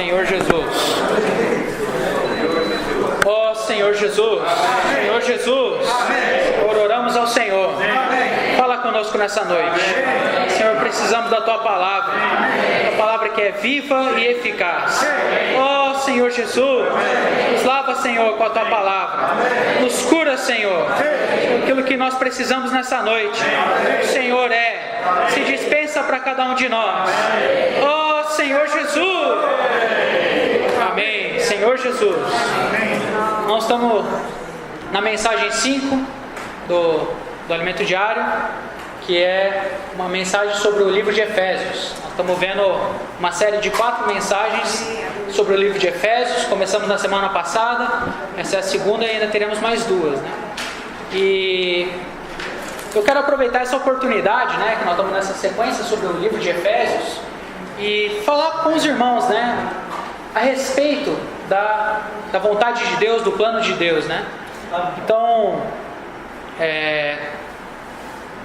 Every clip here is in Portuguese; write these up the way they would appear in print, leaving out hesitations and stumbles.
Senhor Jesus. Ó Senhor Jesus, Senhor Jesus, oramos ao Senhor. Fala conosco nessa noite. Senhor, precisamos da Tua palavra. A palavra que é viva e eficaz. Ó Senhor Jesus, nos lava, Senhor, com a Tua palavra. Nos cura, Senhor, aquilo que nós precisamos nessa noite. O Senhor se dispensa para cada um de nós. Ó Senhor Jesus. Amém. Senhor Jesus. Nós estamos na mensagem 5 do Alimento Diário, que é uma mensagem sobre o livro de Efésios. Nós estamos vendo uma série de 4 mensagens sobre o livro de Efésios. Começamos na semana passada, essa é a segunda e ainda teremos mais 2, né? E eu quero aproveitar essa oportunidade, né, que nós estamos nessa sequência sobre o livro de Efésios, e falar com os irmãos, né, a respeito da vontade de Deus, do plano de Deus, né? Então,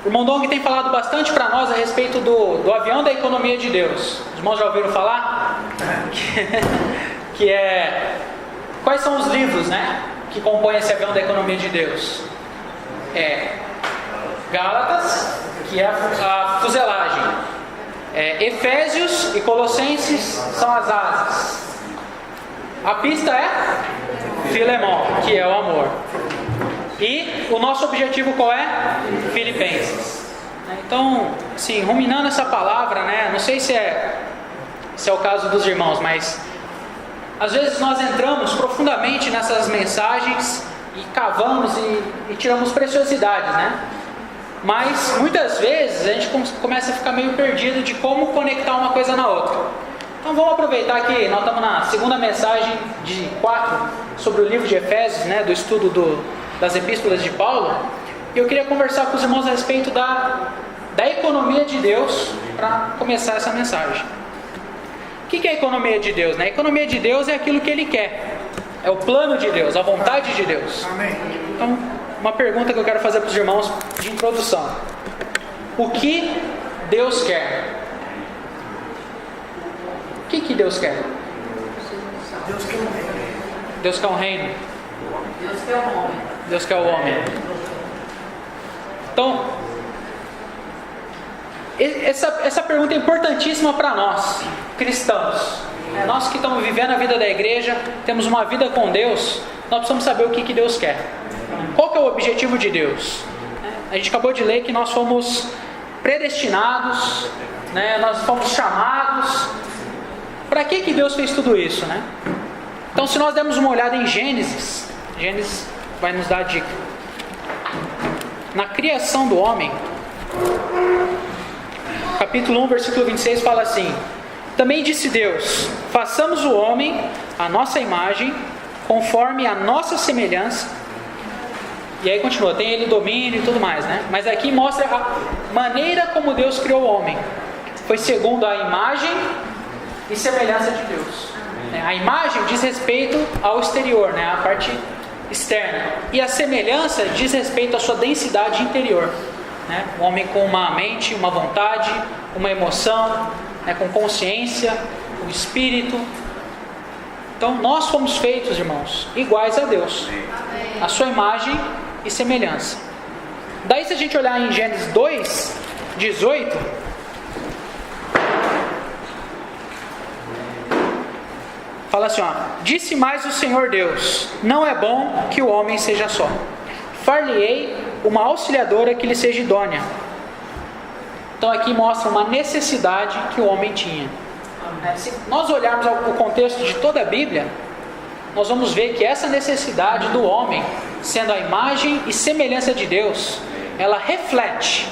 o irmão Dong tem falado bastante para nós a respeito do avião da economia de Deus. Os irmãos já ouviram falar? Que é... Quais são os livros, né, que compõem esse avião da economia de Deus? Gálatas, que é a fuselagem. Efésios e Colossenses são as asas. A pista é Filemon, que é o amor. E o nosso objetivo qual é? Filipenses. Então, assim, ruminando essa palavra, né? Não sei se é o caso dos irmãos, mas às vezes nós entramos profundamente nessas mensagens e cavamos e tiramos preciosidades, né? Mas muitas vezes a gente começa a ficar meio perdido de como conectar uma coisa na outra. Então vamos aproveitar que nós estamos na segunda mensagem de 4 sobre o livro de Efésios, né, do estudo das epístolas de Paulo. E eu queria conversar com os irmãos a respeito da economia de Deus para começar essa mensagem. O que é a economia de Deus? A economia de Deus é aquilo que Ele quer. É o plano de Deus, a vontade de Deus. Então, uma pergunta que eu quero fazer para os irmãos de introdução. O que Deus quer? O que Deus quer? Deus quer um reino. Deus quer um reino. Deus quer um homem. Deus quer o homem. Então, essa pergunta é importantíssima para nós, cristãos. Nós que estamos vivendo a vida da igreja, temos uma vida com Deus, nós precisamos saber o que Deus quer. Qual que é o objetivo de Deus? A gente acabou de ler que nós fomos predestinados, né? Nós fomos chamados. Para que Deus fez tudo isso, né? Então, se nós dermos uma olhada em Gênesis vai nos dar a dica. Na criação do homem, capítulo 1, versículo 26 fala assim: também disse Deus, façamos o homem à nossa imagem, conforme a nossa semelhança. E aí continua, tem ele domínio e tudo mais, né? Mas aqui mostra a maneira como Deus criou o homem. Foi segundo a imagem e semelhança de Deus. A imagem diz respeito ao exterior, né? A parte externa. E a semelhança diz respeito à sua densidade interior, né? O homem com uma mente, uma vontade, uma emoção, né? Com consciência, o espírito. Então nós fomos feitos, irmãos, iguais a Deus. A sua imagem e semelhança. Daí, se a gente olhar em Gênesis 2, 18, fala assim, disse mais o Senhor Deus, não é bom que o homem seja só. Far-lhe-ei uma auxiliadora que lhe seja idônea. Então aqui mostra uma necessidade que o homem tinha. Se nós olharmos o contexto de toda a Bíblia, nós vamos ver que essa necessidade do homem, sendo a imagem e semelhança de Deus, ela reflete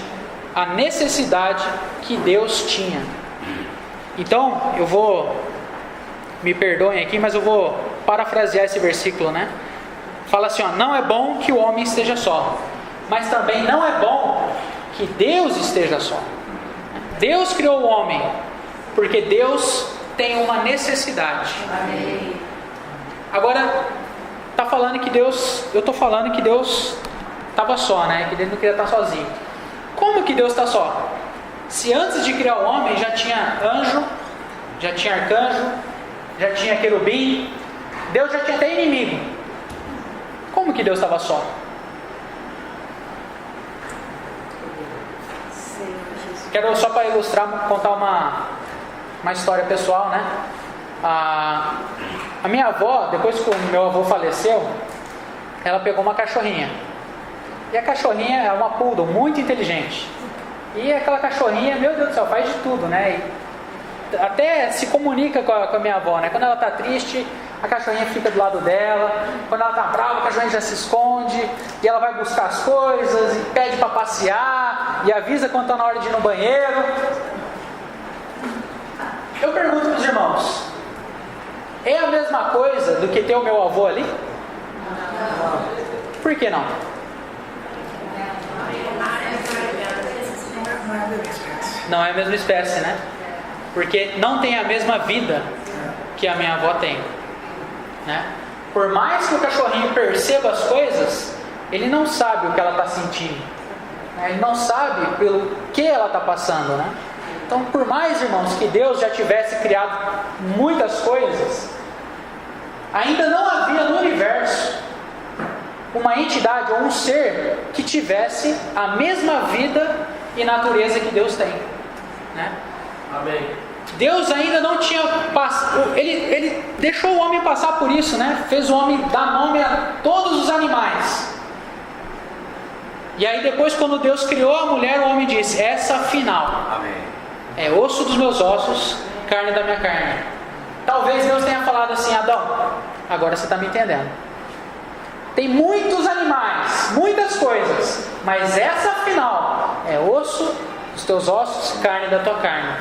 a necessidade que Deus tinha. Então, me perdoem aqui, mas eu vou parafrasear esse versículo, né? Fala assim, não é bom que o homem esteja só, mas também não é bom que Deus esteja só. Deus criou o homem, porque Deus tem uma necessidade. Amém. Agora, eu estou falando que Deus estava só, né? Que Deus não queria estar sozinho. Como que Deus está só? Se antes de criar o homem já tinha anjo, já tinha arcanjo, já tinha querubim, Deus já tinha até inimigo. Como que Deus estava só? Quero só para ilustrar, contar uma história pessoal, né? A minha avó, depois que o meu avô faleceu, ela pegou uma cachorrinha. E a cachorrinha é uma poodle muito inteligente. E aquela cachorrinha, meu Deus do céu, faz de tudo, né? E até se comunica com a minha avó, né? Quando ela está triste, a cachorrinha fica do lado dela. Quando ela está brava, a cachorrinha já se esconde. E ela vai buscar as coisas, e pede para passear, e avisa quando está na hora de ir no banheiro. Eu pergunto para os irmãos, é a mesma coisa do que ter o meu avô ali? Por que não? Não é a mesma espécie, né? Porque não tem a mesma vida que a minha avó tem, né? Por mais que o cachorrinho perceba as coisas, ele não sabe o que ela está sentindo, né? Ele não sabe pelo que ela está passando, né? Então, por mais, irmãos, que Deus já tivesse criado muitas coisas, ainda não havia no universo uma entidade ou um ser que tivesse a mesma vida e natureza que Deus tem, né? Amém. Deus ainda não tinha passado, ele deixou o homem passar por isso, né? Fez o homem dar nome a todos os animais. E aí depois, quando Deus criou a mulher, o homem disse: essa afinal é osso dos meus ossos, carne da minha carne. Talvez Deus tenha falado assim: Adão, agora você está me entendendo. Tem muitos animais, muitas coisas, mas essa afinal é osso dos teus ossos, carne da tua carne.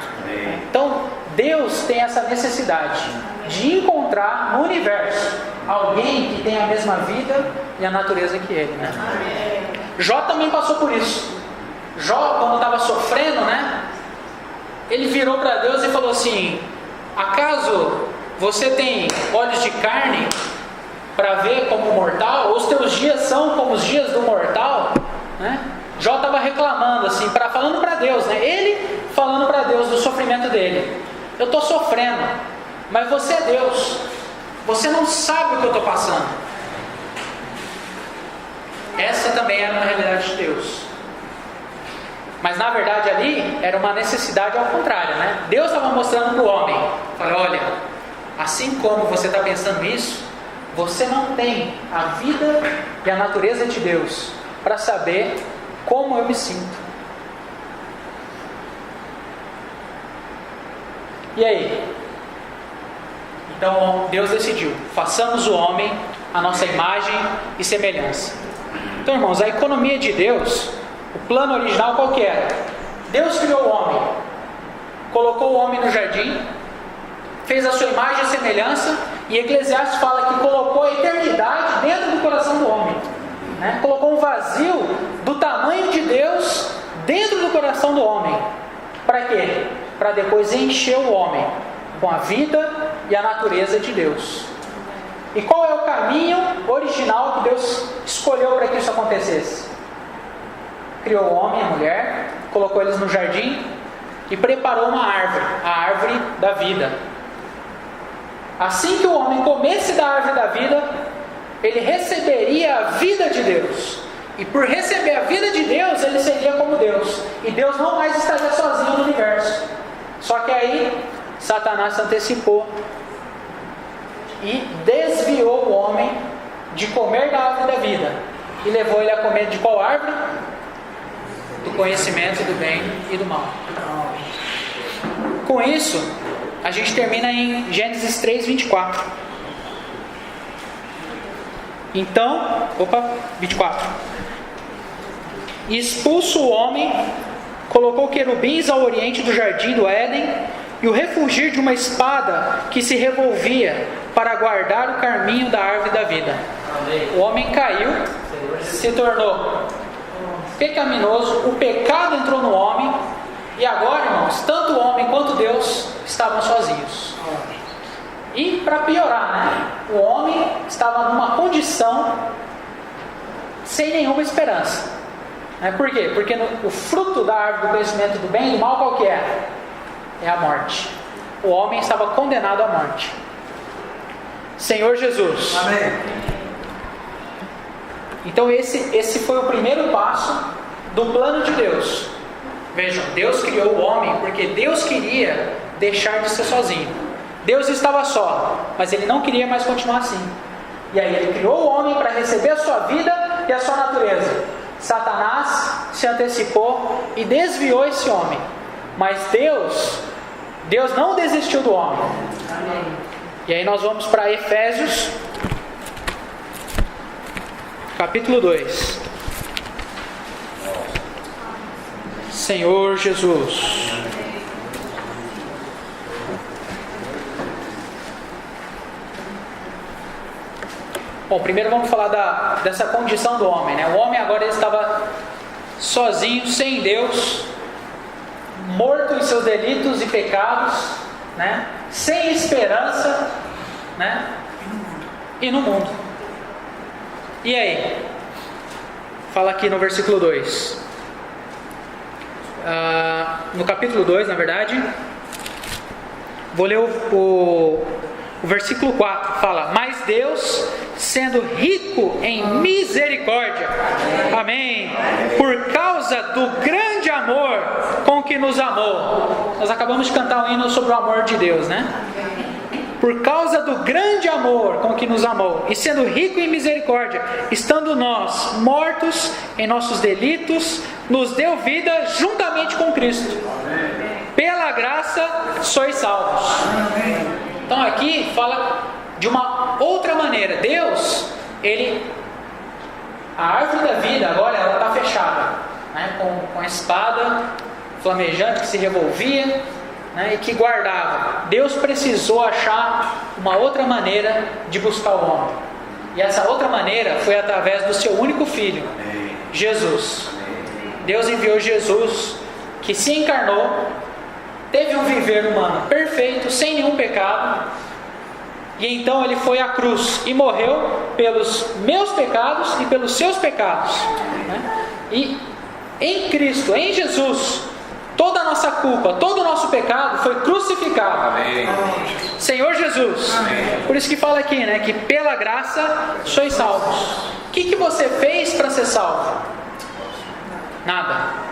Então Deus tem essa necessidade de encontrar no universo alguém que tenha a mesma vida e a natureza que ele, né? Jó também passou por isso. Jó, quando estava sofrendo, né, ele virou para Deus e falou assim: acaso você tem olhos de carne para ver como mortal? Ou os teus dias são como os dias do mortal, né? Jó estava reclamando assim, falando para Deus, né? Ele falando para Deus do sofrimento dele. Eu estou sofrendo, mas você é Deus, você não sabe o que eu estou passando. Essa também era uma realidade de Deus, mas na verdade ali era uma necessidade ao contrário, né? Deus estava mostrando para o homem, falou: olha, assim como você está pensando isso, você não tem a vida e a natureza de Deus para saber como eu me sinto. E aí? Então Deus decidiu: façamos o homem a nossa imagem e semelhança. Então, irmãos, a economia de Deus, o plano original qual que era? Deus criou o homem, colocou o homem no jardim, fez a sua imagem e semelhança, e Eclesiastes fala que colocou a eternidade dentro do coração do homem, né? Colocou um vazio do tamanho de Deus dentro do coração do homem. Para quê? Para depois encher o homem com a vida e a natureza de Deus. E qual é o caminho original que Deus escolheu para que isso acontecesse? Criou o homem e a mulher, colocou eles no jardim e preparou uma árvore, a árvore da vida. Assim que o homem comesse da árvore da vida, ele receberia a vida de Deus. E por receber a vida de Deus, ele seria como Deus. E Deus não mais estaria sozinho no universo. Só que aí, Satanás se antecipou e desviou o homem de comer da árvore da vida. E levou ele a comer de qual árvore? Do conhecimento do bem e do mal. Com isso, a gente termina em Gênesis 3, 24. Então, 24. E expulso o homem, colocou querubins ao oriente do jardim do Éden, e o refugir de uma espada que se revolvia para guardar o caminho da árvore da vida. O homem caiu, se tornou pecaminoso, o pecado entrou no homem, e agora, irmãos, tanto o homem quanto Deus estavam sozinhos. E para piorar, né? O homem estava numa condição sem nenhuma esperança. Por quê? Porque o fruto da árvore do conhecimento do bem e do mal qual que é? É a morte. O homem estava condenado à morte. Senhor Jesus. Amém. Então esse foi o primeiro passo do plano de Deus. Vejam, Deus criou o homem porque Deus queria deixar de ser sozinho. Deus estava só, mas Ele não queria mais continuar assim. E aí Ele criou o homem para receber a sua vida e a sua natureza. Satanás se antecipou e desviou esse homem. Mas Deus não desistiu do homem. E aí nós vamos para Efésios, capítulo 2. Senhor Jesus. Bom, primeiro vamos falar dessa condição do homem, né? O homem agora ele estava sozinho, sem Deus, morto em seus delitos e pecados, né? Sem esperança, né? E no mundo. E aí? Fala aqui no versículo 2. No capítulo 2, na verdade, vou ler o versículo 4, fala: mas Deus, sendo rico em misericórdia, amém, por causa do grande amor com que nos amou. Nós acabamos de cantar um hino sobre o amor de Deus, né? Por causa do grande amor com que nos amou, e sendo rico em misericórdia, estando nós mortos em nossos delitos, nos deu vida juntamente com Cristo. Pela graça sois salvos. Então aqui fala de uma outra maneira. Deus, a árvore da vida agora ela está fechada, né? com a espada flamejante que se revolvia, né? E que guardava. Deus precisou achar uma outra maneira de buscar o homem. E essa outra maneira foi através do seu único filho, Jesus. Deus enviou Jesus, que se encarnou, teve um viver humano perfeito, sem nenhum pecado, e então ele foi à cruz e morreu pelos meus pecados e pelos seus pecados, né? E em Cristo, em Jesus, toda a nossa culpa, todo o nosso pecado foi crucificado. Amém. Senhor Jesus. Amém. Por isso que fala aqui, né, que pela graça sois salvos. O que você fez para ser salvo? Nada.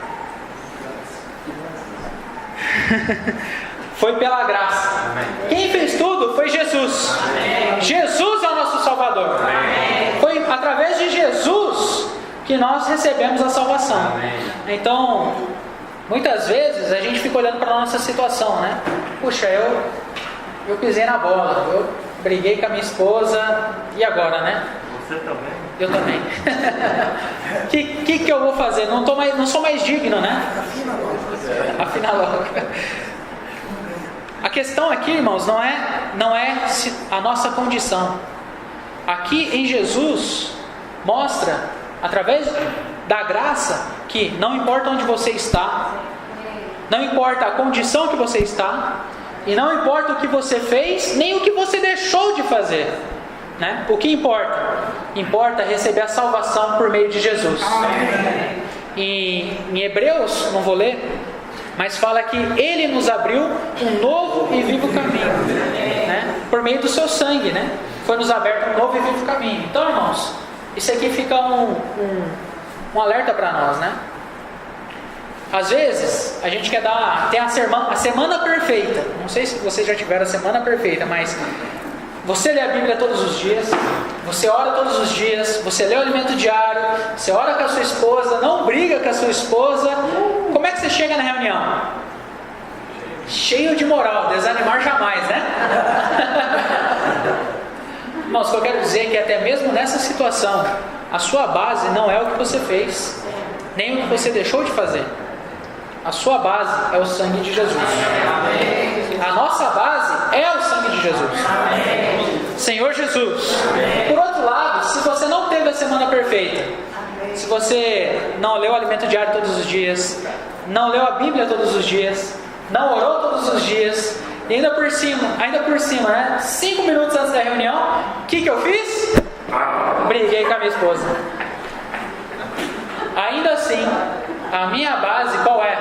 Foi pela graça. Amém. Quem fez tudo foi Jesus. Amém. Jesus é o nosso Salvador. Amém. Foi através de Jesus que nós recebemos a salvação. Amém. Então, muitas vezes a gente fica olhando para a nossa situação, né? Puxa, eu pisei na bola, eu briguei com a minha esposa, e agora, né? Você também? Eu também. que eu vou fazer? Não sou mais digno, né? Afina logo. A questão aqui, irmãos, não é a nossa condição. Aqui em Jesus mostra, através da graça, que não importa onde você está, não importa a condição que você está, e não importa o que você fez, nem o que você deixou de fazer, né? O que importa receber a salvação por meio de Jesus. Em Hebreus, não vou ler, mas fala que Ele nos abriu um novo e vivo caminho, né? Por meio do seu sangue, né? Foi nos aberto um novo e vivo caminho. Então, irmãos, isso aqui fica um alerta para nós, né? Às vezes a gente quer ter a semana perfeita. Não sei se vocês já tiveram a semana perfeita, mas você lê a Bíblia todos os dias, você ora todos os dias, você lê o alimento diário, você ora com a sua esposa, não briga com a sua esposa. Como é que você chega na reunião? Cheio de moral, desanimar jamais, né? Irmãos, o que eu quero dizer é que até mesmo nessa situação, a sua base não é o que você fez, nem o que você deixou de fazer. A sua base é o sangue de Jesus. A nossa base é o sangue de Jesus. Senhor Jesus. Por outro lado, se você não teve a semana perfeita, se você não leu o alimento diário todos os dias, não leu a Bíblia todos os dias, não orou todos os dias, e ainda por cima, né? 5 minutos antes da reunião, o que eu fiz? Briguei com a minha esposa. Ainda assim, a minha base qual é?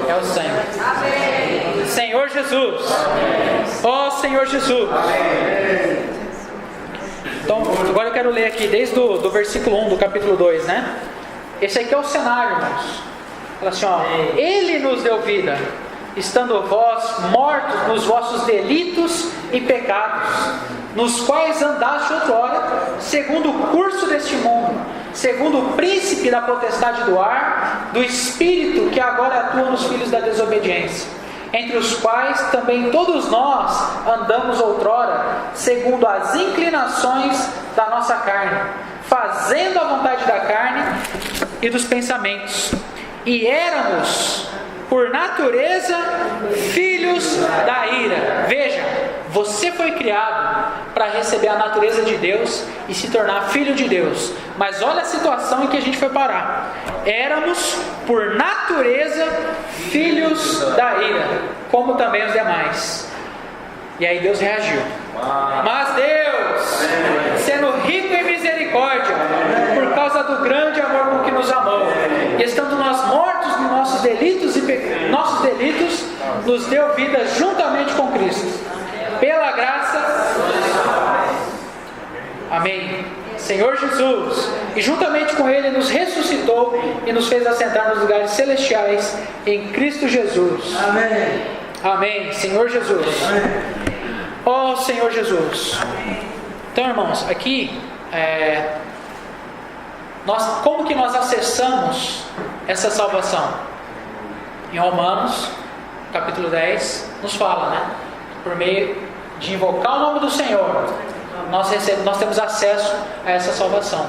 É o sangue. Senhor Jesus. Ó Senhor Jesus. Então, agora eu quero ler aqui desde do versículo 1 do capítulo 2, né? Esse aqui é o cenário, irmãos. Fala assim, ó: Ele nos deu vida, estando vós mortos nos vossos delitos e pecados, nos quais andaste outrora, segundo o curso deste mundo, segundo o príncipe da potestade do ar, do espírito que agora atua nos filhos da desobediência, entre os quais também todos nós andamos outrora, segundo as inclinações da nossa carne, fazendo a vontade da carne e dos pensamentos. E éramos, por natureza, filhos da ira. Veja, você foi criado para receber a natureza de Deus e se tornar filho de Deus. Mas olha a situação em que a gente foi parar. Éramos, por natureza, filhos da ira, como também os demais. E aí Deus reagiu. Mas Deus, sendo rico em misericórdia, por causa do grande amor com que nos amou, e estando nós mortos nos nossos delitos, nos deu vida juntamente com Cristo. Pela graça, amém, Senhor Jesus, e juntamente com Ele nos ressuscitou e nos fez assentar nos lugares celestiais em Cristo Jesus. Amém. Amém, Senhor Jesus. Ó Senhor Jesus. Então, irmãos, aqui como que nós acessamos essa salvação? Em Romanos, capítulo 10, nos fala, né? Por meio de invocar o nome do Senhor, nós temos acesso a essa salvação.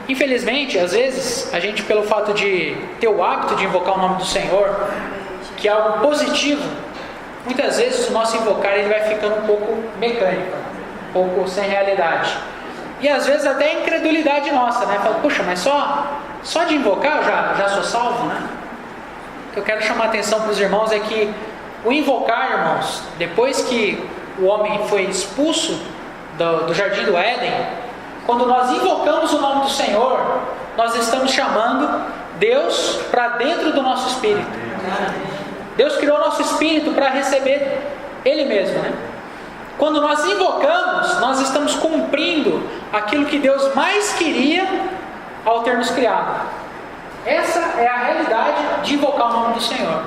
Infelizmente, às vezes, a gente, pelo fato de ter o hábito de invocar o nome do Senhor, que é algo positivo, muitas vezes o nosso invocar ele vai ficando um pouco mecânico, um pouco sem realidade. E às vezes até a incredulidade nossa, né? Fala, puxa, mas só de invocar eu já sou salvo, né? O que eu quero chamar a atenção para os irmãos é que o invocar, irmãos, depois que o homem foi expulso do jardim do Éden, quando nós invocamos o nome do Senhor, nós estamos chamando Deus para dentro do nosso espírito. Deus criou o nosso espírito para receber Ele mesmo, né? Quando nós invocamos, nós estamos cumprindo aquilo que Deus mais queria ao ter nos criado. Essa é a realidade de invocar o nome do Senhor.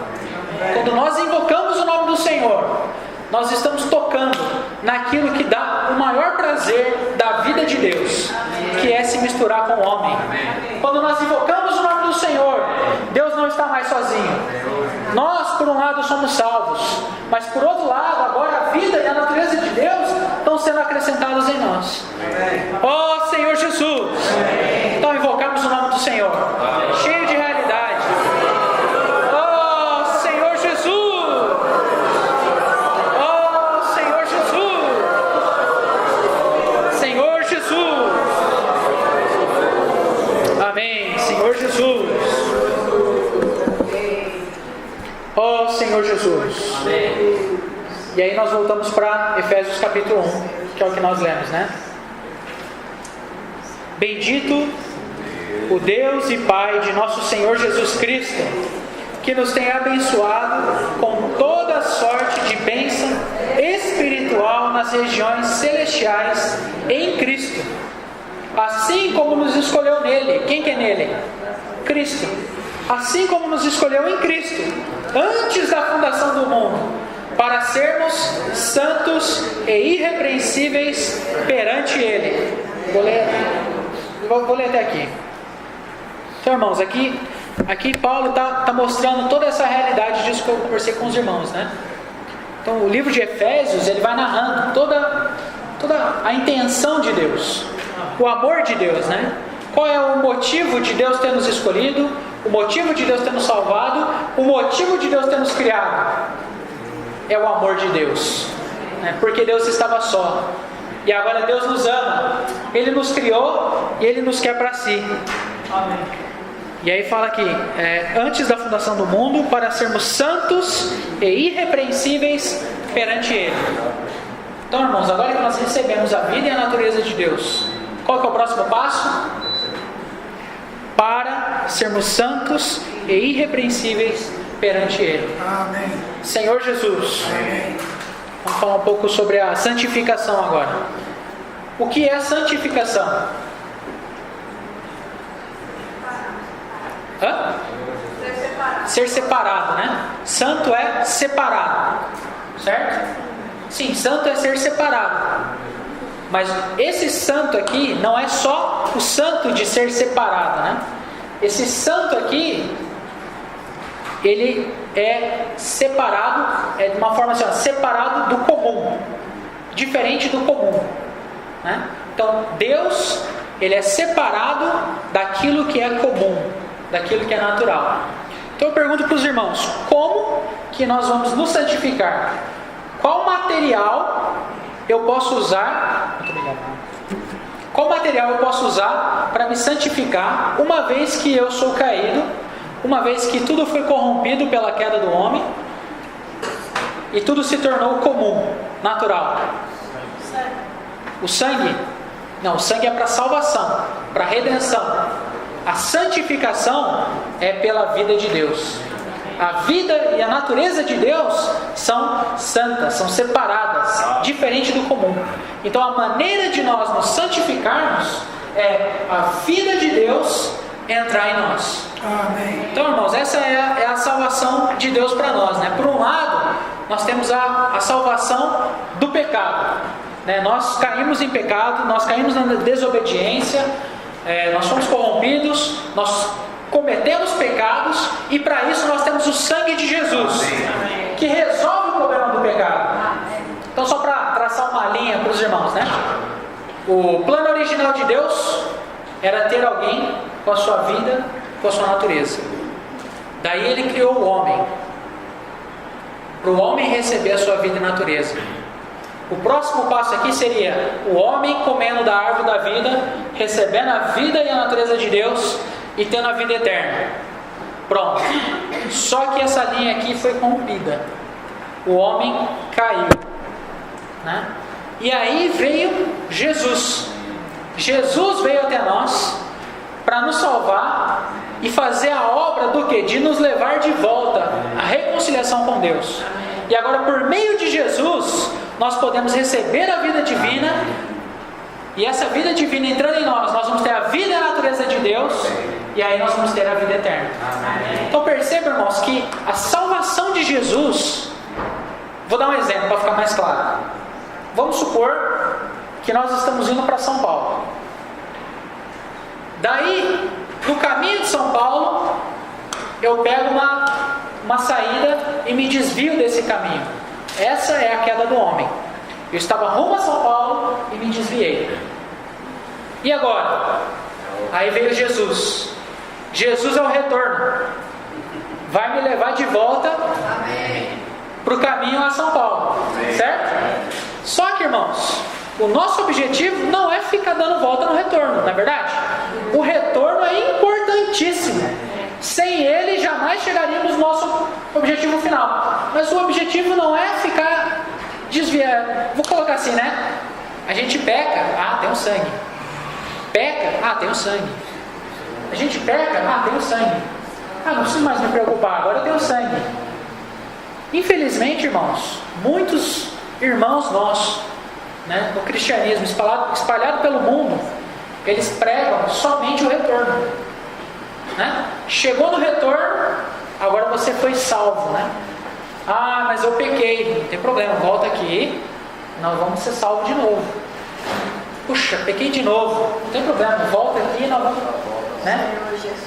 Quando nós invocamos o nome do Senhor, nós estamos tocando naquilo que dá o maior prazer da vida de Deus, que é se misturar com o homem. Quando nós invocamos o nome do Senhor, Deus não está mais sozinho. Nós, por um lado, somos salvos, mas por outro lado, agora a vida e a natureza de Deus estão sendo acrescentados em nós. Ó Senhor Jesus! Então invocamos o nome do Senhor, cheio de realidade. Ó Senhor Jesus! Ó Senhor Jesus! Senhor Jesus! Amém, Senhor Jesus! Ó Senhor Jesus! Amém. E aí nós voltamos para Efésios capítulo 1, que é o que nós lemos, né? Bendito o Deus e Pai de nosso Senhor Jesus Cristo, que nos tem abençoado com toda sorte de bênção espiritual nas regiões celestiais em Cristo, assim como nos escolheu nele. Quem que é nele? Cristo. Assim como nos escolheu em Cristo antes da fundação do mundo, para sermos santos e irrepreensíveis perante Ele. Vou ler até aqui. Então, irmãos, aqui Paulo está mostrando toda essa realidade disso que eu conversei com os irmãos, né? Então, o livro de Efésios, ele vai narrando toda a intenção de Deus, o amor de Deus, né? Qual é o motivo de Deus ter nos escolhido, o motivo de Deus ter nos salvado, o motivo de Deus ter nos criado. É o amor de Deus, né? Porque Deus estava só, e agora Deus nos ama, Ele nos criou e Ele nos quer para si. Amém. E aí fala aqui, antes da fundação do mundo, para sermos santos e irrepreensíveis perante Ele. Então, irmãos, agora que nós recebemos a vida e a natureza de Deus, qual que é o próximo passo? Para sermos santos e irrepreensíveis perante Ele. Amém. Senhor Jesus. Amém. Vamos falar um pouco sobre a santificação agora. O que é santificação? Hã? Ser separado, né? Santo é separado, certo? Sim, santo é ser separado. Mas esse santo aqui não é só o santo de ser separado, né? Esse santo aqui, ele é separado, de uma forma assim, separado do comum, diferente do comum, né? Então, Deus, ele é separado daquilo que é comum, daquilo que é natural. Então eu pergunto para os irmãos, como que nós vamos nos santificar? Qual material eu posso usar? Muito obrigado. Qual material eu posso usar para me santificar, uma vez que eu sou caído, uma vez que tudo foi corrompido pela queda do homem e tudo se tornou comum, natural? O sangue? Não, o sangue é para salvação, para redenção. A santificação é pela vida de Deus. A vida e a natureza de Deus são santas, são separadas, diferente do comum. Então a maneira de nós nos santificarmos é a vida de Deus entrar em nós. Amém. Então, irmãos, essa é a salvação de Deus para nós, né? Por um lado, nós temos a salvação do pecado, né? Nós caímos em pecado, nós caímos na desobediência, nós somos corrompidos, nós cometemos pecados, e para isso nós temos o sangue de Jesus, que resolve o problema do pecado. Então, só para traçar uma linha para os irmãos, né? O plano original de Deus era ter alguém com a sua vida, com a sua natureza. Daí ele criou o homem, para o homem receber a sua vida e natureza. O próximo passo aqui seria o homem comendo da árvore da vida, recebendo a vida e a natureza de Deus e tendo a vida eterna. Pronto. Só que essa linha aqui foi corrompida. O homem caiu, né? E aí veio Jesus. Jesus veio até nós para nos salvar e fazer a obra do quê? De nos levar de volta à reconciliação com Deus. E agora, por meio de Jesus, nós podemos receber a vida divina, e essa vida divina entrando em nós vamos ter a vida e a natureza de Deus, e aí nós vamos ter a vida eterna. Então perceba, irmãos, que a salvação de Jesus, vou dar um exemplo para ficar mais claro. Vamos supor que nós estamos indo para São Paulo. Daí, no caminho de São Paulo, eu pego uma saída e me desvio desse caminho. Essa é a queda do homem. Eu estava rumo a São Paulo e me desviei. E agora? Aí veio Jesus. Jesus é o retorno. Vai me levar de volta para o caminho a São Paulo. Certo? Só que, irmãos, o nosso objetivo não é ficar dando volta no retorno, não é verdade? O retorno é importantíssimo. Sem ele, jamais chegaríamos no nosso objetivo final. Mas o objetivo não é ficar desviando. Vou colocar assim, né? A gente peca, tem o sangue. Peca, tem o sangue. A gente peca, tem o sangue. Não preciso mais me preocupar, agora eu tenho sangue. Infelizmente, irmãos, muitos irmãos nossos, né, no cristianismo espalhado pelo mundo, eles pregam somente o retorno, né? Chegou no retorno, agora você foi salvo, né? Mas eu pequei, não tem problema, volta aqui, nós vamos ser salvos de novo. Puxa, pequei de novo, não tem problema, volta aqui, nós vamos, né?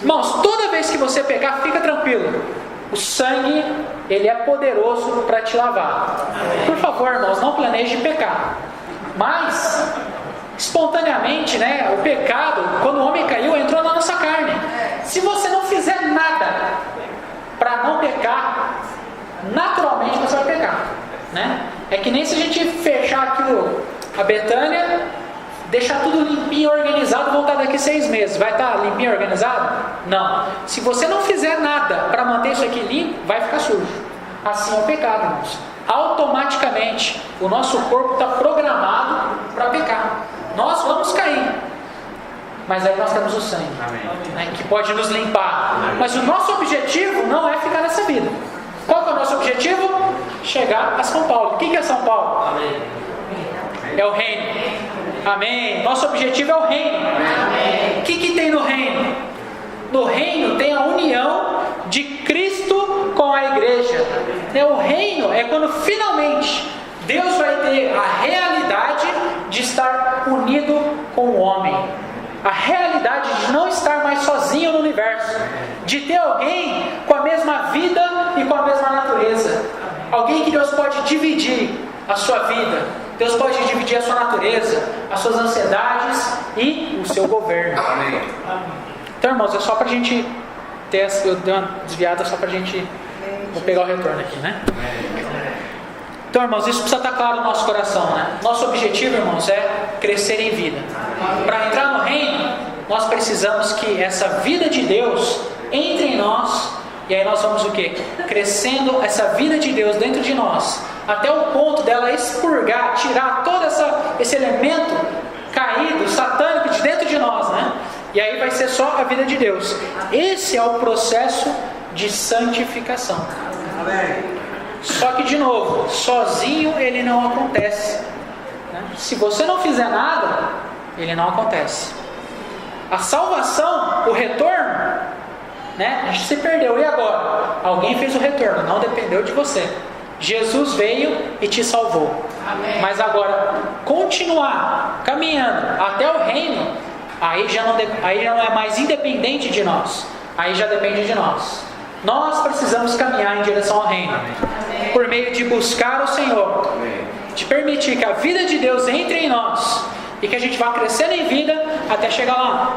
Irmãos, toda vez que você pecar, fica tranquilo, o sangue, ele é poderoso para te lavar. Por favor, irmãos, não planeje pecar. Mas, espontaneamente, né, o pecado, quando o homem caiu, entrou na nossa carne. Se você não fizer nada para não pecar, naturalmente você vai pecar, né? É que nem se a gente fechar aqui a Betânia, deixar tudo limpinho, organizado, voltar daqui 6 meses, vai estar limpinho, organizado? Não. Se você não fizer nada para manter isso aqui limpo, vai ficar sujo. Assim é o pecado, irmãos. Automaticamente o nosso corpo está programado para pecar. Nós vamos cair, mas aí nós temos o sangue, né, que pode nos limpar. Mas o nosso objetivo não é ficar nessa vida. Qual que é o nosso objetivo? Chegar a São Paulo. O que é São Paulo? É o reino. Amém. Nosso objetivo é o reino. Amém. O que tem no reino? No reino tem a união de Cristo com a igreja. O reino é quando finalmente Deus vai ter a realidade de estar unido com o homem. A realidade de não estar mais sozinho no universo. De ter alguém com a mesma vida e com a mesma natureza. Alguém que Deus pode dividir a sua vida. Deus pode dividir a sua natureza, as suas ansiedades e o seu governo. Amém. Então, irmãos, é só para a gente ter. Eu dei uma desviada só para a gente. Vou pegar o retorno aqui, né? Então, irmãos, isso precisa estar claro no nosso coração, né? Nosso objetivo, irmãos, é crescer em vida. Para entrar no reino, nós precisamos que essa vida de Deus entre em nós. E aí nós vamos o quê? Crescendo essa vida de Deus dentro de nós. Até o ponto dela expurgar, tirar todo esse elemento caído, satânico de dentro de nós, né? E aí vai ser só a vida de Deus. Esse é o processo de santificação. Amém. Só que, de novo, sozinho ele não acontece, né? Se você não fizer nada, ele não acontece. A salvação, o retorno, né? A gente se perdeu, e agora? Alguém fez o retorno, não dependeu de você. Jesus veio e te salvou. Amém. Mas agora, continuar caminhando até o reino, aí já não é mais independente de nós. Aí já depende de nós. Nós precisamos caminhar em direção ao reino. Amém. Por meio de buscar o Senhor. Amém. De permitir que a vida de Deus entre em nós. E que a gente vá crescendo em vida até chegar lá.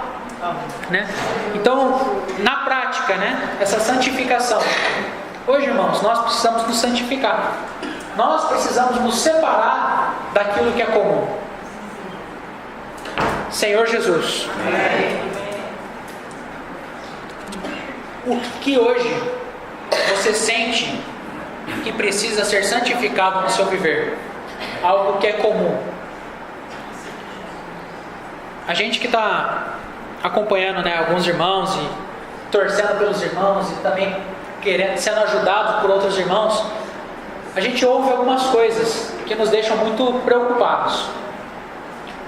Né? Então, na prática, né, essa santificação. Hoje, irmãos, nós precisamos nos santificar. Nós precisamos nos separar daquilo que é comum. Senhor Jesus. Amém. O que hoje você sente que precisa ser santificado no seu viver? Algo que é comum. A gente que está acompanhando, né, alguns irmãos e torcendo pelos irmãos e também sendo ajudado por outros irmãos, a gente ouve algumas coisas que nos deixam muito preocupados.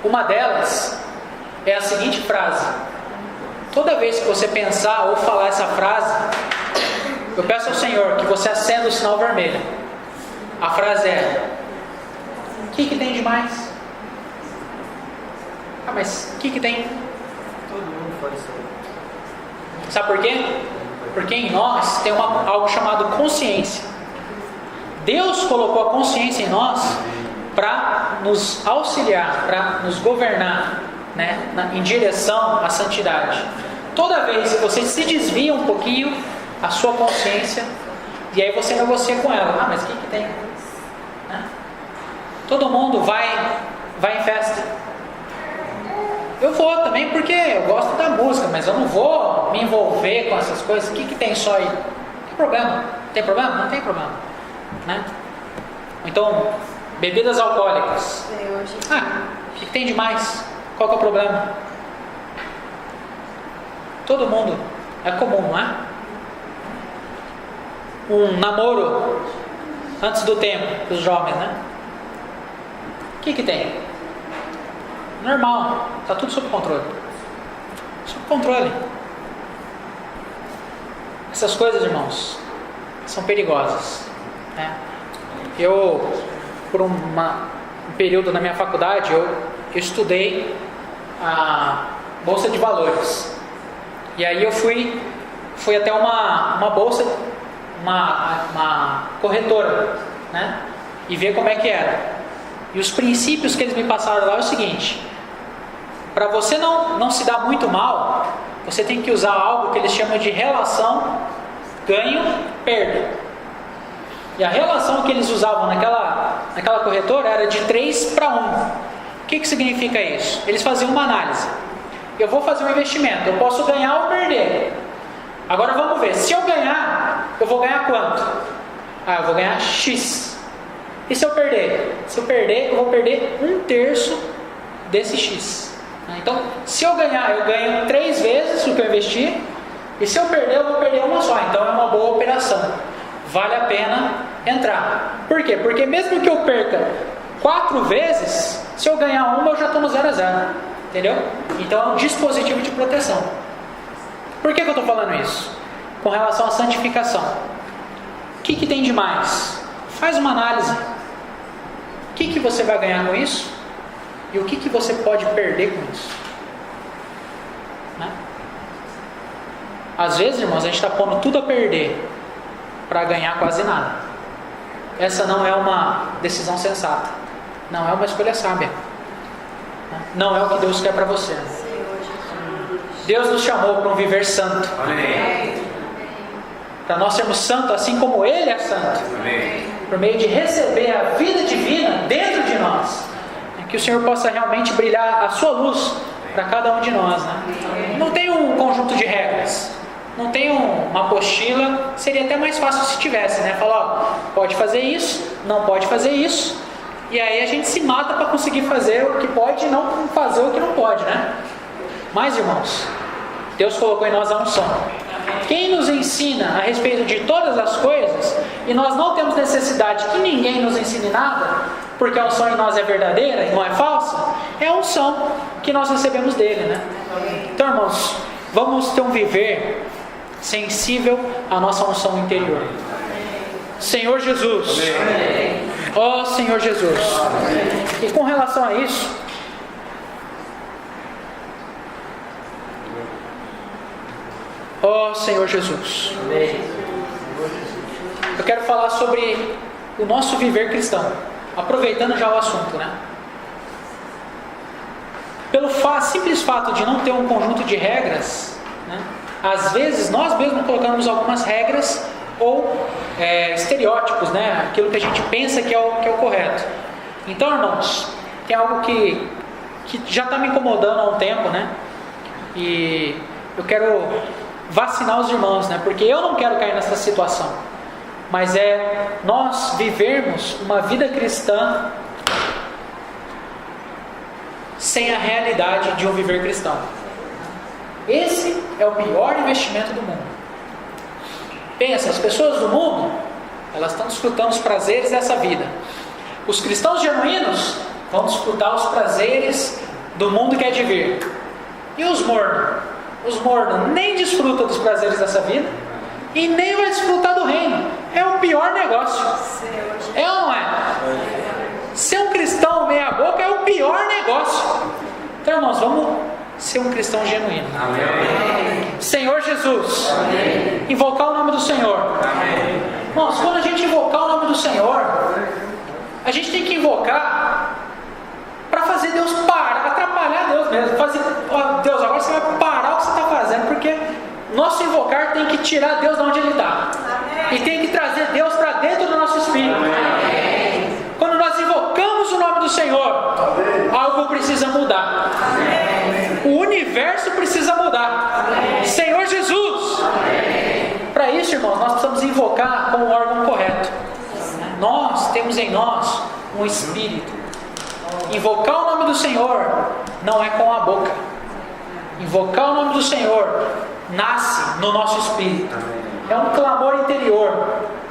Uma delas é a seguinte frase: toda vez que você pensar ou falar essa frase, eu peço ao Senhor que você acenda o sinal vermelho. A frase é: o que tem de mais? Ah, mas o que tem? Todo mundo faz isso. Sabe por quê? Porque em nós tem algo chamado consciência. Deus colocou a consciência em nós para nos auxiliar, para nos governar, né, em direção à santidade. Toda vez que você se desvia um pouquinho, a sua consciência, e aí você negocia com ela. Ah, mas o que tem? Né? Todo mundo vai em festa. Eu vou também porque eu gosto da música, mas eu não vou me envolver com essas coisas. O que tem só aí? Tem problema? Tem problema? Não tem problema, né? Então, bebidas alcoólicas. O que tem de mais? Qual que é o problema? Todo mundo, é comum, não é? Um namoro antes do tempo, para os jovens, né? O que tem? Normal, está tudo sob controle. Sob controle. Essas coisas, irmãos, são perigosas, né? Eu, por um período na minha faculdade, eu estudei a Bolsa de Valores. E aí eu fui até uma bolsa, uma corretora, né? E ver como é que era. E os princípios que eles me passaram lá é o seguinte: para você não se dar muito mal, você tem que usar algo que eles chamam de relação ganho-perda. E a relação que eles usavam naquela corretora era de 3 para 1. O que significa isso? Eles faziam uma análise. Eu vou fazer um investimento, eu posso ganhar ou perder. Agora vamos ver, se eu ganhar, eu vou ganhar quanto? Ah, eu vou ganhar X. E se eu perder? Se eu perder, eu vou perder 1/3 desse X. Então, se eu ganhar, eu ganho 3 vezes o que eu investi. E se eu perder, eu vou perder uma só. Então é uma boa operação. Vale a pena entrar. Por quê? Porque mesmo que eu perca 4 vezes, Se eu ganhar uma, eu já estou no 0 a 0. Entendeu? Então é um dispositivo de proteção. Por que eu estou falando isso? Com relação à santificação. O que tem de mais? Faz uma análise. O que você vai ganhar com isso? E o que você pode perder com isso? Né? Às vezes, irmãos, a gente está pondo tudo a perder para ganhar quase nada. Essa não é uma decisão sensata. Não é uma escolha sábia. Não é o que Deus quer para você. Deus nos chamou para um viver santo. Amém. Para nós sermos santos assim como Ele é santo. Amém. Por meio de receber a vida divina dentro de nós. Que o Senhor possa realmente brilhar a sua luz para cada um de nós. Né? Não tem um conjunto de regras. Não tem uma apostila. Seria até mais fácil se tivesse, né? Falar, ó, pode fazer isso, não pode fazer isso. E aí a gente se mata para conseguir fazer o que pode e não fazer o que não pode, né? Mas, irmãos, Deus colocou em nós a unção. Quem nos ensina a respeito de todas as coisas, e nós não temos necessidade que ninguém nos ensine nada, porque a unção em nós é verdadeira e não é falsa, é a unção que nós recebemos dele, né? Então, irmãos, vamos ter um viver sensível à nossa unção interior. Senhor Jesus. Ó Senhor Jesus. E com relação a isso, ó Senhor Jesus, eu quero falar sobre o nosso viver cristão, aproveitando já o assunto, né? Pelo simples fato de não ter um conjunto de regras, né? Às vezes nós mesmos colocamos algumas regras ou estereótipos, né? Aquilo que a gente pensa que é o correto. Então, irmãos, tem algo que já está me incomodando há um tempo, né? E eu quero vacinar os irmãos, né? Porque eu não quero cair nessa situação. Mas nós vivermos uma vida cristã sem a realidade de um viver cristão. Esse é o pior investimento do mundo. Pensa, as pessoas do mundo, elas estão desfrutando os prazeres dessa vida. Os cristãos genuínos vão desfrutar os prazeres do mundo que é de vir. E os mornos? Os mornos nem desfrutam dos prazeres dessa vida e nem vai desfrutar do reino. É o pior negócio. É ou não é? Ser um cristão meia boca é o pior negócio. Então, irmãos, vamos ser um cristão genuíno. Amém. Senhor Jesus. Amém. Invocar o nome do Senhor. Amém. Irmãos, quando a gente invocar o nome do Senhor, a gente tem que invocar para fazer Deus parar, atrapalhar Deus mesmo. Deus, agora você vai parar o que você está fazendo, porque nosso invocar tem que tirar Deus de onde Ele está. E tem que trazer Deus para dentro do nosso espírito. Amém. Quando nós invocamos o nome do Senhor, algo precisa mudar. O universo precisa mudar. Senhor Jesus. Para isso, irmãos, nós precisamos invocar com o órgão correto. Nós temos em nós um espírito. Invocar o nome do Senhor não é com a boca. Invocar o nome do Senhor nasce no nosso espírito. É um clamor interior,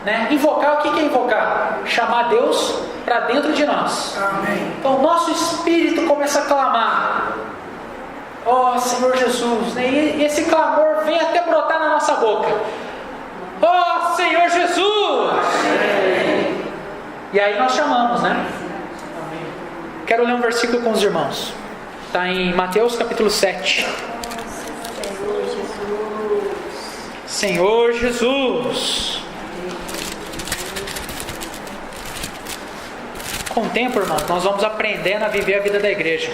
né? Invocar, o que é invocar? Chamar Deus para dentro de nós. Então, nosso espírito começa a clamar: ó Senhor Jesus, né? E esse clamor vem até brotar na nossa boca: ó Senhor Jesus. E aí nós chamamos, né? Quero ler um versículo com os irmãos. Está em Mateus capítulo 7. Senhor Jesus. Com o tempo, irmãos, nós vamos aprendendo a viver a vida da igreja.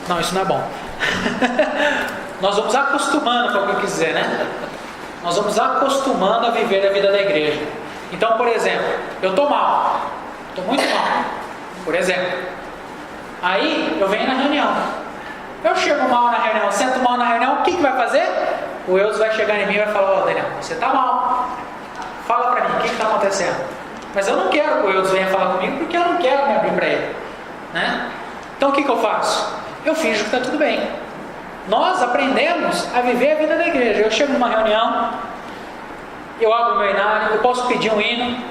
Não, isso não é bom. Nós vamos acostumando, foi o que eu quis dizer, né? Nós vamos acostumando a viver a vida da igreja. Então, por exemplo, eu estou mal. Estou muito mal, por exemplo. Aí, eu venho na reunião. Eu chego mal na reunião, sento mal na reunião, o que vai fazer? O Eudes vai chegar em mim e vai falar: ó, Daniel, você está mal. Fala para mim, o que está acontecendo? Mas eu não quero que o Eudes venha falar comigo, porque eu não quero me abrir para ele, né? Então o que eu faço? Eu finjo que está tudo bem. Nós aprendemos a viver a vida da igreja. Eu chego numa reunião, eu abro o meu inário, eu posso pedir um hino,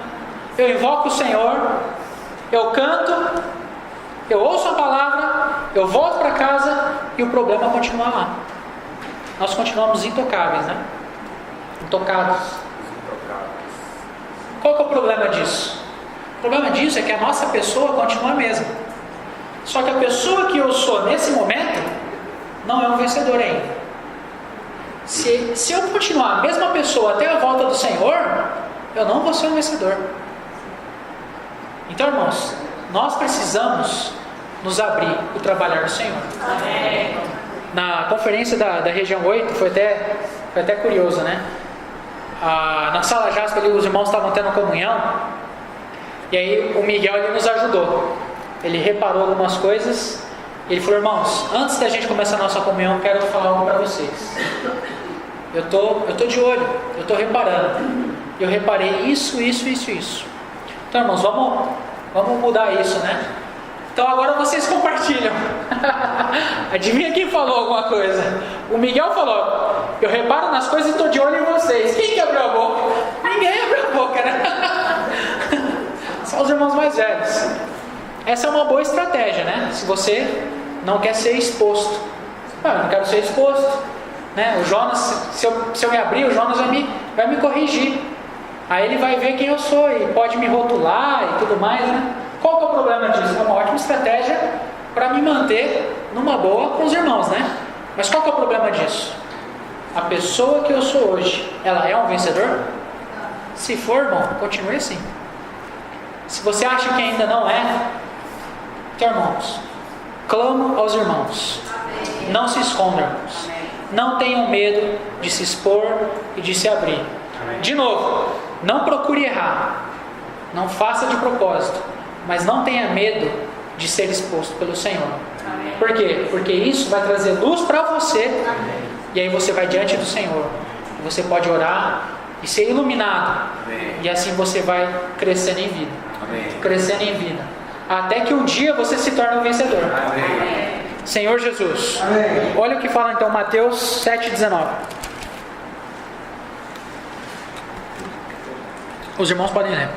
eu invoco o Senhor, eu canto Eu ouço a palavra, eu volto para casa e o problema continua lá. Nós continuamos intocáveis, né? Intocados. Qual que é o problema disso? O problema disso é que a nossa pessoa continua a mesma. Só que a pessoa que eu sou nesse momento não é um vencedor ainda. Se eu continuar a mesma pessoa até a volta do Senhor, eu não vou ser um vencedor. Então, irmãos, nós precisamos nos abrir o trabalhar do Senhor. Amém. Na conferência da região 8, foi até curioso, né? Na sala Jasper ali, os irmãos estavam tendo comunhão, e aí o Miguel ele nos ajudou. Ele reparou algumas coisas, e ele falou: irmãos, antes da gente começar a nossa comunhão, eu quero falar algo para vocês. Eu tô de olho, eu tô reparando. Eu reparei isso. Então, irmãos, vamos mudar isso, né? Então agora vocês compartilham. Adivinha quem falou alguma coisa? O Miguel falou: eu reparo nas coisas e estou de olho em vocês. Quem que abriu a boca? Ninguém abriu a boca, né? São os irmãos mais velhos. Essa é uma boa estratégia, né? Se você não quer ser exposto. Eu não quero ser exposto, né? O Jonas, se eu me abrir, o Jonas vai me corrigir. Aí ele vai ver quem eu sou e pode me rotular e tudo mais, né? Qual que é o problema disso? É uma ótima estratégia para me manter numa boa com os irmãos, né? Mas qual que é o problema disso? A pessoa que eu sou hoje, ela é um vencedor? Se for, irmão, continue assim. Se você acha que ainda não é, então, irmãos, clamo aos irmãos. Não se escondam, irmãos. Não tenham medo de se expor e de se abrir. De novo, não procure errar. Não faça de propósito. Mas não tenha medo de ser exposto pelo Senhor. Por quê? Porque isso vai trazer luz para você. E aí você vai diante do Senhor. Você pode orar e ser iluminado. E assim você vai crescendo em vida. Crescendo em vida. Até que um dia você se torne um vencedor. Senhor Jesus. Olha o que fala então Mateus 7,19. Os irmãos podem ler.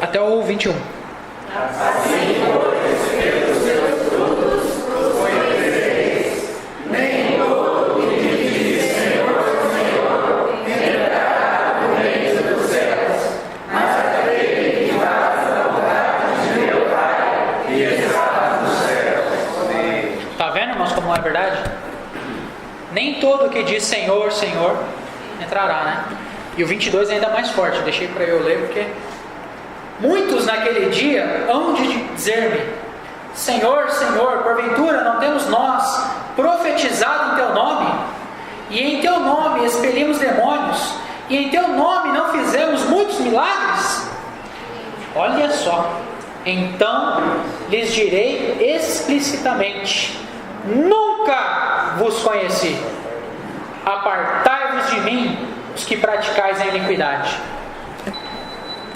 Até o 21. Tá vendo, irmãos, como é verdade? Nem todo que diz Senhor, Senhor entrará, né? E o 22 é ainda mais forte. Deixei para eu ler porque muitos naquele dia hão de dizer-me: Senhor, Senhor, porventura não temos nós profetizado em Teu nome? E em Teu nome expelimos demônios? E em Teu nome não fizemos muitos milagres? Olha só. Então lhes direi explicitamente: nunca vos conheci. Apartai-vos de mim, os que praticais a iniquidade.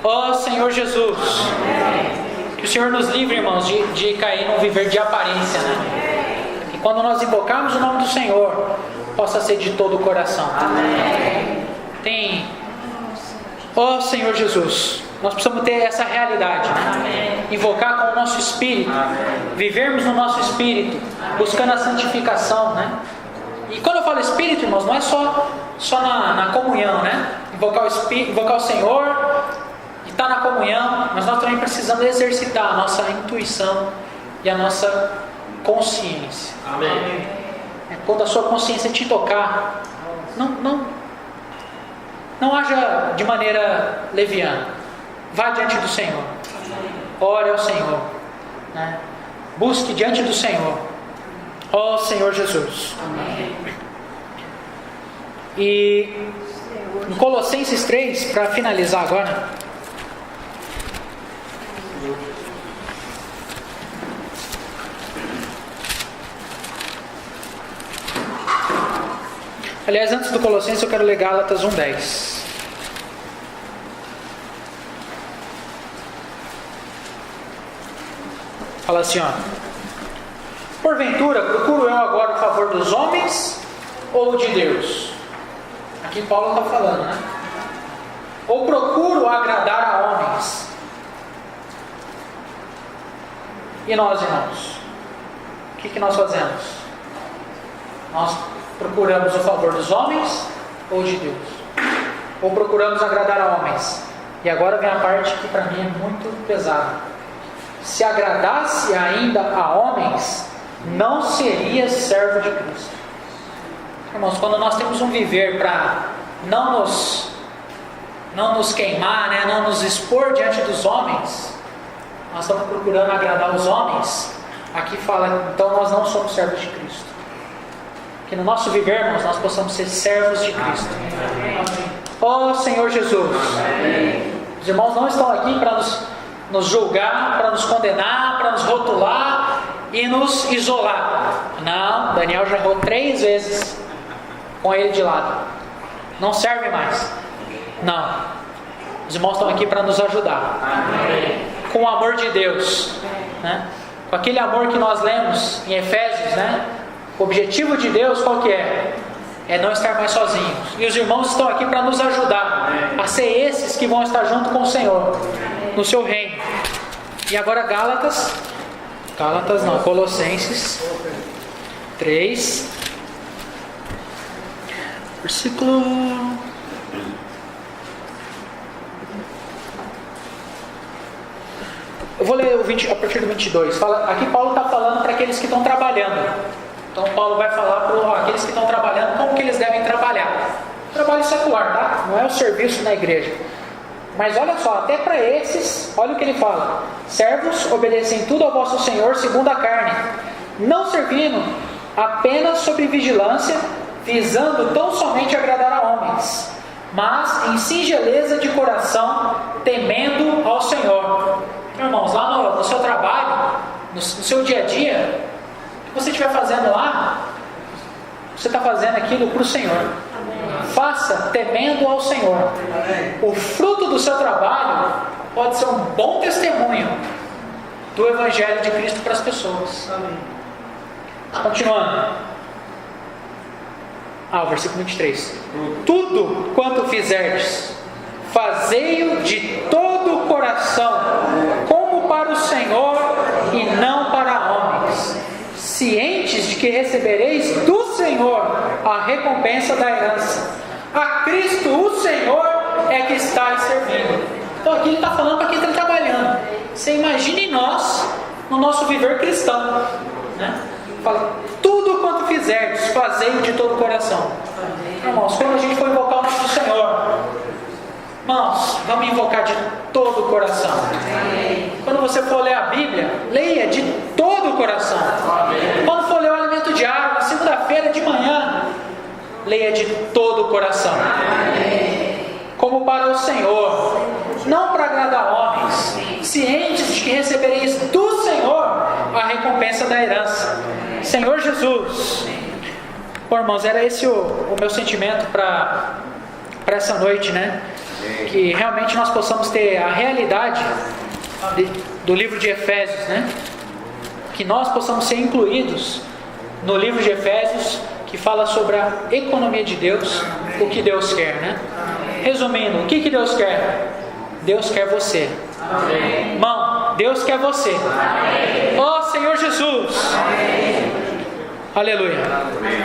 Ó Senhor Jesus, que o Senhor nos livre, irmãos, de cair num viver de aparência, né? Que quando nós invocarmos o nome do Senhor, possa ser de todo o coração. Ó Senhor Jesus, nós precisamos ter essa realidade, né? Invocar com o nosso espírito, vivermos no nosso espírito, buscando a santificação, né? E quando eu falo espírito, irmãos, não é só na comunhão, né? Invocar o espírito, invocar o Senhor, está na comunhão, mas nós também precisamos exercitar a nossa intuição e a nossa consciência. Amém. Quando a sua consciência te tocar, não haja de maneira leviana. Vá diante do Senhor. Ore ao Senhor, né? Busque diante do Senhor. Ó Senhor Jesus. Amém. E em Colossenses 3, para finalizar agora, aliás, antes do Colossenses eu quero ler Gálatas 1:10. Fala assim, ó: porventura procuro eu agora o favor dos homens ou de Deus? Aqui Paulo está falando, né? Ou procuro agradar a homens. E nós, irmãos? O que nós fazemos? Nós procuramos o favor dos homens ou de Deus? Ou procuramos agradar a homens? E agora vem a parte que para mim é muito pesada. Se agradasse ainda a homens, não seria servo de Cristo. Irmãos, quando nós temos um viver para não nos queimar, né, não nos expor diante dos homens, nós estamos procurando agradar os homens. Aqui fala, então nós não somos servos de Cristo. Que no nosso viver, irmãos, nós possamos ser servos de Cristo. Ó Senhor Jesus. Os irmãos não estão aqui para nos julgar, para nos condenar, para nos rotular e nos isolar. Não, Daniel já errou 3 vezes com ele de lado. Não serve mais. Não. Os irmãos estão aqui para nos ajudar. Com o amor de Deus, né? Com aquele amor que nós lemos em Efésios, né? O objetivo de Deus qual que é? É não estar mais sozinhos. E os irmãos estão aqui para nos ajudar a ser esses que vão estar junto com o Senhor no seu reino. E agora Colossenses 3, versículo... Eu vou ler a partir do 22. Aqui Paulo está falando para aqueles que estão trabalhando. Então Paulo vai falar para aqueles que estão trabalhando como que eles devem trabalhar. Trabalho secular, tá? Não é o serviço na igreja. Mas olha só, até para esses, olha o que ele fala. Servos, obedecem tudo ao vosso Senhor segundo a carne, não servindo apenas sob vigilância, visando tão somente agradar a homens, mas em singeleza de coração, temendo ao Senhor. Irmãos, lá no seu trabalho, no seu dia a dia, o que você estiver fazendo lá, você está fazendo aquilo para o Senhor. Faça temendo ao Senhor. O fruto do seu trabalho pode ser um bom testemunho do Evangelho de Cristo para as pessoas. Continuando. O versículo 23. Tudo quanto fizerdes, fazei-o de todo o coração, como para o Senhor e não para homens, cientes de que recebereis do Senhor a recompensa da herança. A Cristo o Senhor é que está servindo. Então aqui ele está falando para quem está trabalhando. Você imagine nós, no nosso viver cristão, né? Fala, tudo quanto fizerdes, fazei-o de todo o coração. Irmãos, quando a gente for invocar o nome do Senhor, irmãos, vamos invocar de todo o coração. Quando você for ler a Bíblia, leia de todo o coração. Quando for ler o alimento diário, na segunda-feira de manhã, leia de todo o coração. Como para o Senhor, não para agradar homens, cientes de que recebereis do Senhor a recompensa da herança. Senhor Jesus. Bom, irmãos, era esse o meu sentimento para essa noite, né? Que realmente nós possamos ter a realidade do livro de Efésios, né? Que nós possamos ser incluídos no livro de Efésios, que fala sobre a economia de Deus, o que Deus quer, né? Resumindo, o que Deus quer? Deus quer você. Amém. Irmão, Deus quer você. Ó Senhor Jesus. Amém. Aleluia. Amém.